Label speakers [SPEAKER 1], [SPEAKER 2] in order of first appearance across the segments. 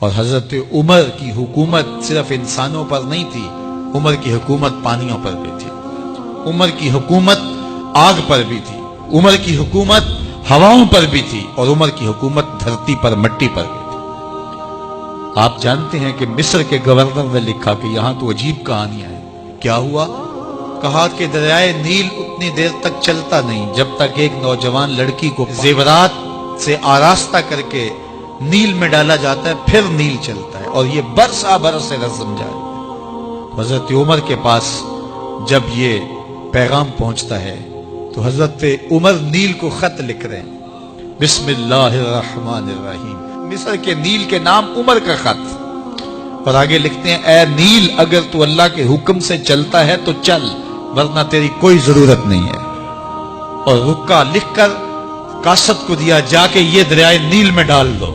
[SPEAKER 1] اور حضرت عمر کی حکومت صرف انسانوں پر نہیں تھی، عمر کی حکومت پانیوں پر بھی تھی، عمر کی حکومت آگ پر بھی تھی، عمر کی حکومت ہواؤں پر بھی تھی، اور عمر کی حکومت دھرتی پر مٹی پر بھی تھی۔ آپ جانتے ہیں کہ مصر کے گورنر نے لکھا کہ یہاں تو عجیب کہانیاں ہیں۔ کیا ہوا؟ کہا کہ دریائے نیل اتنی دیر تک چلتا نہیں جب تک ایک نوجوان لڑکی کو زیورات سے آراستہ کر کے نیل میں ڈالا جاتا ہے، پھر نیل چلتا ہے، اور یہ برسا برس سے رسم جاری۔ حضرت عمر کے پاس جب یہ پیغام پہنچتا ہے تو حضرت عمر نیل کو خط لکھ رہے ہیں، بسم اللہ الرحمن الرحیم، مصر کے نیل کے نام عمر کا خط، اور آگے لکھتے ہیں، اے نیل اگر تو اللہ کے حکم سے چلتا ہے تو چل، ورنہ تیری کوئی ضرورت نہیں ہے۔ اور رکا لکھ کر قاصد کو دیا، جا کے یہ دریائے نیل میں ڈال دو۔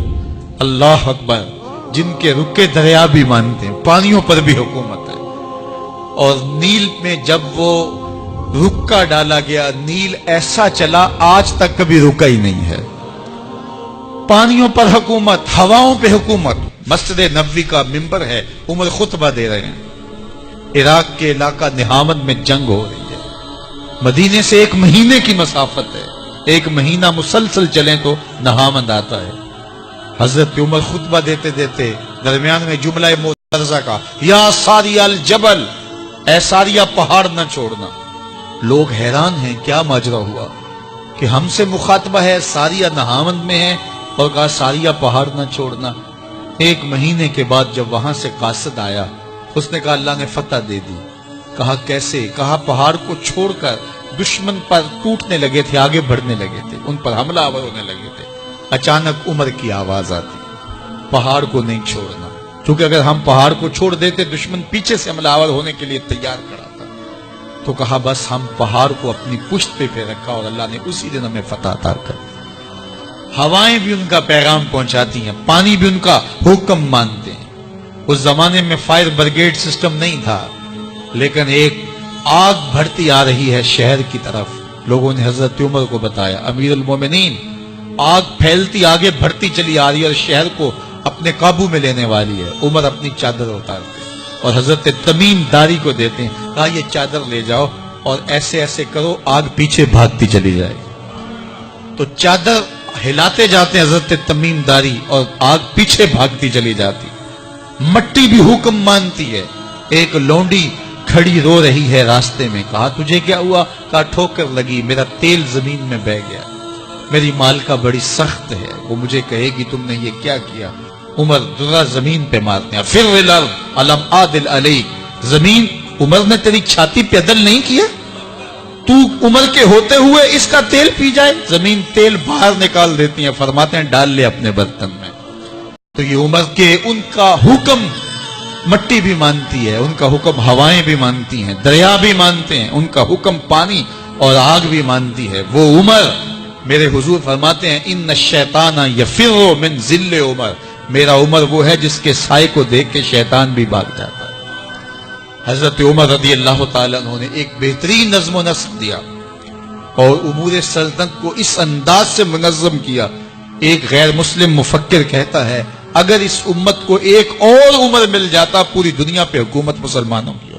[SPEAKER 1] اللہ اکبر، جن کے رکے دریا بھی مانتے ہیں، پانیوں پر بھی حکومت ہے۔ اور نیل میں جب وہ رکا ڈالا گیا، نیل ایسا چلا آج تک کبھی رکا ہی نہیں ہے۔ پانیوں پر حکومت، ہواؤں پہ حکومت۔ مسجد نبوی کا ممبر ہے، عمر خطبہ دے رہے ہیں، عراق کے علاقہ نہامند میں جنگ ہو رہی ہے، مدینے سے 1 مہینے کی مسافت ہے، 1 مہینہ مسلسل چلیں تو نہامند آتا ہے۔ حضرت عمر خطبہ دیتے دیتے درمیان میں جملہ معترضہ کا، یا ساریہ الجبل، اے ساریہ پہاڑ نہ چھوڑنا۔ لوگ حیران ہیں، کیا ماجرا ہوا کہ ہم سے مخاطبہ ہے، ساریہ نہامند میں ہے، اور کہا ساریہ پہاڑ نہ چھوڑنا۔ 1 مہینے کے بعد جب وہاں سے قاصد آیا، اس نے کہا اللہ نے فتح دے دی۔ کہا کیسے؟ کہا پہاڑ کو چھوڑ کر دشمن پر ٹوٹنے لگے تھے، آگے بڑھنے لگے تھے، ان پر حملہ آور ہونے لگے تھے۔ اچانک عمر کی آواز آتی، پہاڑ کو نہیں چھوڑنا، کیونکہ اگر ہم پہاڑ کو چھوڑ دیتے دشمن پیچھے سے حملہ آور ہونے کے لیے تیار کھڑا تھا۔ تو کہا بس ہم پہاڑ کو اپنی پشت پہ رکھا، اور اللہ نے اسی دن ہمیں فتح عطا کر دی۔ ہوائیں بھی ان کا پیغام پہنچاتی ہیں، پانی بھی ان کا حکم مانتے ہیں۔ اس زمانے میں فائر بریگیڈ سسٹم نہیں تھا، لیکن ایک آگ بڑھتی آ رہی ہے شہر کی طرف۔ لوگوں نے حضرت عمر کو بتایا، امیر المومنین، آگ پھیلتی آگے بڑھتی چلی آ رہی ہے اور شہر کو اپنے قابو میں لینے والی ہے۔ عمر اپنی چادر اتارتے اور حضرت تمیم داری کو دیتے ہیں، کہا یہ چادر لے جاؤ اور ایسے ایسے کرو، آگ پیچھے بھاگتی چلی جائے۔ تو چادر ہلاتے جاتے ہیں حضرت تمیم داری، اور آگ پیچھے بھاگتی چلی جاتی۔ مٹی بھی حکم مانتی ہے۔ ایک لونڈی کھڑی رو رہی ہے راستے میں، کہا تجھے کیا ہوا؟ کہا ٹھوکر لگی، میرا تیل زمین میں بہہ گیا، میری مالکہ بڑی سخت ہے، وہ مجھے کہے گی تم نے یہ کیا کیا۔ عمر درہ زمین پہ مارتے ہیں، پھر الارض الم عادل علیک، زمین عمر نے تیری چھاتی پہ عدل نہیں کیا؟ تو عمر کے ہوتے ہوئے اس کا تیل پی جائے؟ زمین تیل باہر نکال دیتی ہیں، فرماتے ہیں ڈال لے اپنے برتن میں۔ تو یہ عمر کے ان کا حکم مٹی بھی مانتی ہے، ان کا حکم ہوائیں بھی مانتی ہیں، دریا بھی مانتے ہیں، ان کا حکم پانی اور آگ بھی مانتی ہے۔ وہ عمر، میرے حضور فرماتے ہیں ان الشیطان یفر من ذل عمر، میرا عمر وہ ہے جس کے سائے کو دیکھ کے شیطان بھی بھاگ جاتا ہے۔ حضرت عمر رضی اللہ تعالیٰ عنہ نے ایک بہترین نظم و نسق دیا اور امور سلطنت کو اس انداز سے منظم کیا۔ ایک غیر مسلم مفکر کہتا ہے، اگر اس امت کو ایک اور عمر مل جاتا پوری دنیا پہ حکومت مسلمانوں کی